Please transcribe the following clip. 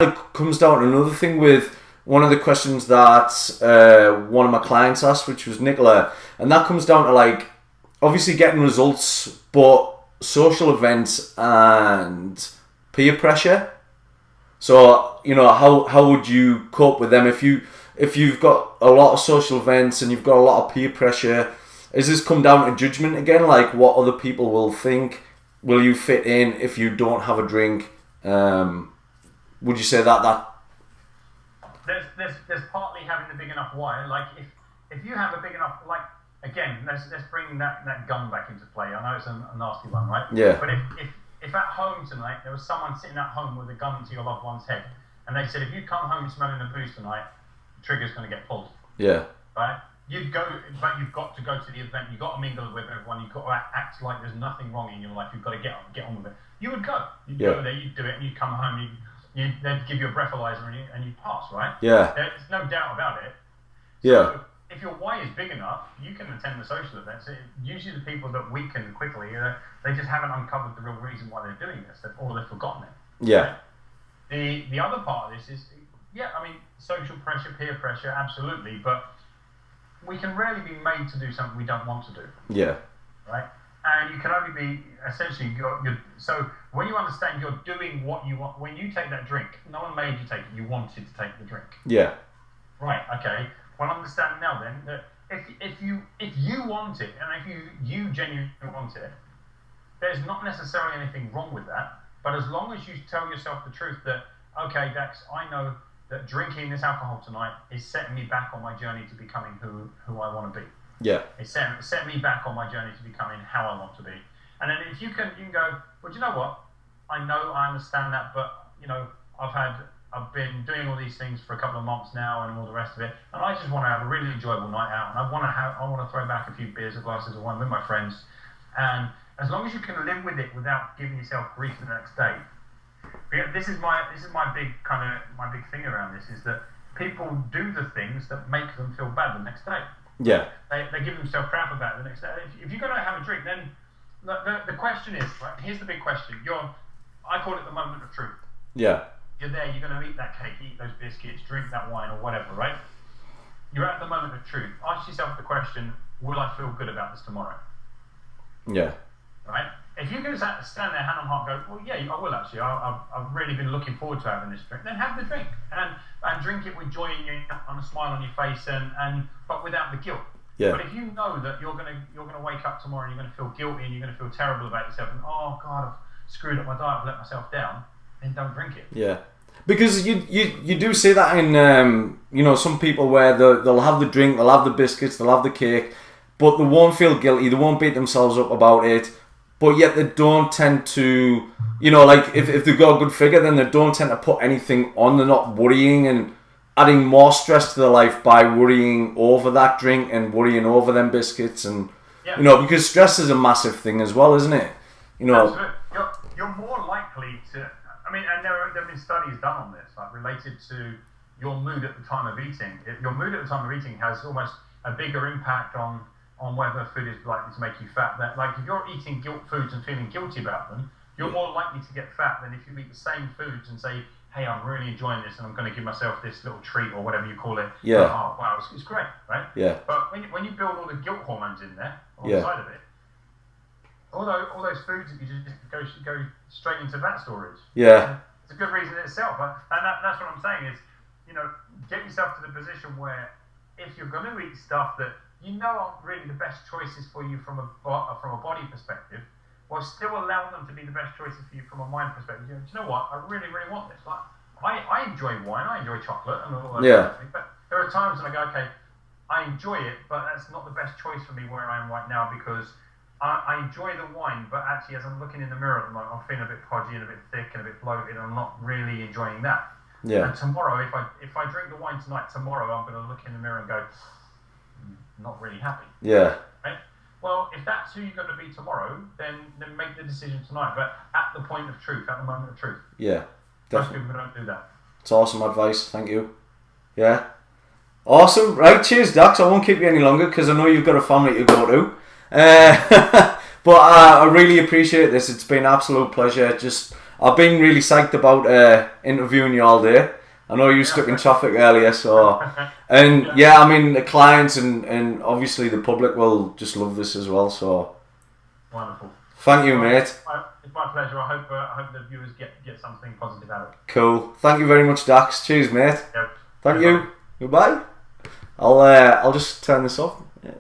it comes down to another thing with one of the questions that one of my clients asked, which was Nicola, and that comes down to like obviously getting results, but social events and peer pressure. So how would you cope with them if you've got a lot of social events and you've got a lot of peer pressure? Is this come down to judgment again, like what other people will think? Will you fit in if you don't have a drink? Would you say that? There's partly having the big enough why. Like if you have a big enough, like again, let's bring that gun back into play. I know it's a nasty one, right? Yeah. But if at home tonight there was someone sitting at home with a gun to your loved one's head, and they said if you come home smelling a booze tonight, the trigger's going to get pulled. Yeah. Right. You'd go, but you've got to go to the event. You've got to mingle with everyone. You've got to act like there's nothing wrong in your life. You've got to get on with it. You would go. You'd go there. You'd do it, and you'd come home. They'd give you a breathalyzer, and you'd pass. Right? Yeah. There's no doubt about it. Yeah. So if your why is big enough, you can attend the social events. Usually, the people that weaken quickly, they just haven't uncovered the real reason why they're doing this, or they've forgotten it. Yeah. Right? The other part of this is, social pressure, peer pressure, absolutely, but we can rarely be made to do something we don't want to do. Yeah. Right? And you can only be, essentially, so when you understand you're doing what you want, when you take that drink, no one made you take it, you wanted to take the drink. Yeah. Right, okay. Well, understand now then, that if you want it, and if you genuinely want it, there's not necessarily anything wrong with that, but as long as you tell yourself the truth that, okay, Dax, I know that drinking this alcohol tonight is setting me back on my journey to becoming who I want to be. Yeah. It's set me back on my journey to becoming how I want to be. And then if you can go, well, do you know what? I understand that, but I've been doing all these things for a couple of months now and all the rest of it, and I just want to have a really enjoyable night out, and I want to throw back a few beers or glasses of wine with my friends, and as long as you can live with it without giving yourself grief the next day. This is my big thing around this, is that people do the things that make them feel bad the next day. Yeah. They give themselves crap about it the next day. If you're going to have a drink, then the question is, right, here's the big question. I call it the moment of truth. Yeah. You're there, you're going to eat that cake, eat those biscuits, drink that wine or whatever, right? You're at the moment of truth. Ask yourself the question, will I feel good about this tomorrow? Yeah. Right? If you can stand there, hand on heart, go, well, yeah, I will actually. I've really been looking forward to having this drink. Then have the drink and drink it with joy in your, on a smile on your face, but without the guilt. Yeah. But if you know that you're gonna wake up tomorrow and you're gonna feel guilty and you're gonna feel terrible about yourself and oh God, I've screwed up my diet, I've let myself down, then don't drink it. Yeah. Because you do see that in some people where they'll have the drink, they'll have the biscuits, they'll have the cake, but they won't feel guilty, they won't beat themselves up about it. But yet they don't tend to, like if they've got a good figure, then they don't tend to put anything on. They're not worrying and adding more stress to their life by worrying over that drink and worrying over them biscuits. And, because stress is a massive thing as well, isn't it? Absolutely. You're more likely to, and there have been studies done on this, like related to your mood at the time of eating. Your mood at the time of eating has almost a bigger impact on whether food is likely to make you fat. That, like, if you're eating guilt foods and feeling guilty about them, you're more likely to get fat than if you eat the same foods and say, hey, I'm really enjoying this and I'm going to give myself this little treat or whatever you call it. Yeah. Oh, wow, it's great, right? Yeah. But when you build all the guilt hormones in there, on the side of it, all those foods that you just go straight into fat storage. Yeah. It's a good reason in itself. And that's what I'm saying is, get yourself to the position where if you're going to eat stuff that aren't really the best choices for you from a body perspective, while still allow them to be the best choices for you from a mind perspective. Do you know what? I really, really want this. Like, I enjoy wine, I enjoy chocolate, and all that. Yeah. But there are times when I go, okay, I enjoy it, but that's not the best choice for me where I am right now because I enjoy the wine, but actually as I'm looking in the mirror at the moment, I'm feeling a bit podgy and a bit thick and a bit bloated, and I'm not really enjoying that. Yeah. And tomorrow, if I drink the wine tonight, tomorrow I'm going to look in the mirror and go, not really happy. Yeah. Right? Well, if that's who you're going to be tomorrow, then make the decision tonight. But at the point of truth, at the moment of truth. Yeah, definitely. Most people don't do that. It's awesome advice. Thank you. Yeah. Awesome. Right, cheers, Dax. I won't keep you any longer because I know you've got a family to go to. But I really appreciate this. It's been an absolute pleasure. Just I've been really psyched about interviewing you all day. I know you were stuck in traffic earlier, so and yeah, I mean the clients and obviously the public will just love this as well. So wonderful. Thank you, mate. It's my pleasure. I hope the viewers get something positive out of it. Cool. Thank you very much, Dax. Cheers, mate. Yeah. Thank you. Goodbye. I'll just turn this off. Yeah.